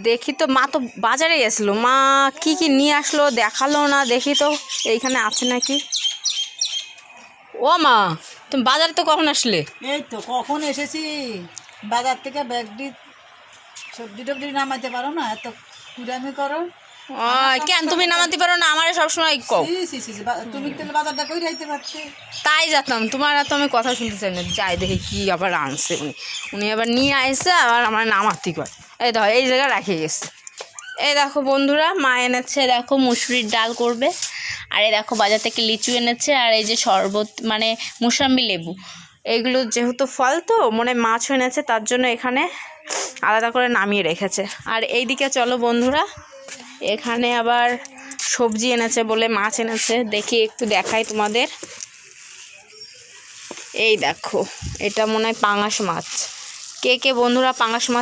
দেখি তো, মা তো বাজারে গেছিলো, মা কি কি নিয়ে আসলো দেখালো না, দেখি তো এইখানে আছে নাকি। ও মা, তুমি বাজারে তো কখন আসলে? এই তো কখন এসেছি বাজার থেকে, ব্যাগটি সবজি টবজি নামাইতে পারো না, এত কুড়ামি করো। কেন তুমি নামাতে পারো না? আমার সবসময় কও। তুমি তাহলে বাজারটা করে যাইতে পারতে। তাই যেতাম, তোমার আর তো আমি কথা শুনতে চাই না। যাই দেখি কি আবার আনছে উনি। উনি আবার নিয়ে আসছে, আবার আমার নামাতি কয়। এই দেখো এই জায়গায় রাখে গেছে। এই দেখো বন্ধুরা, মা এনেছে দেখো মুসুরির ডাল করবে। আর এই দেখো বাজার থেকে লিচু এনেছে, আর এই যে শরবত মানে মুসাম্বি লেবু, এইগুলো যেহেতু ফল তো মানে মাছও এনেছে, তার জন্য এখানে আলাদা করে নামিয়ে রেখেছে। আর এইদিকে চলো বন্ধুরা, এখানে আবার সবজি এনেছে বলে মাছ এনেছে, দেখি একটু দেখাই তোমাদের। এই দেখো, এটা মনে হয় পাঙাশ মাছ। কে কে বন্ধুরা পাঙাশ মাছ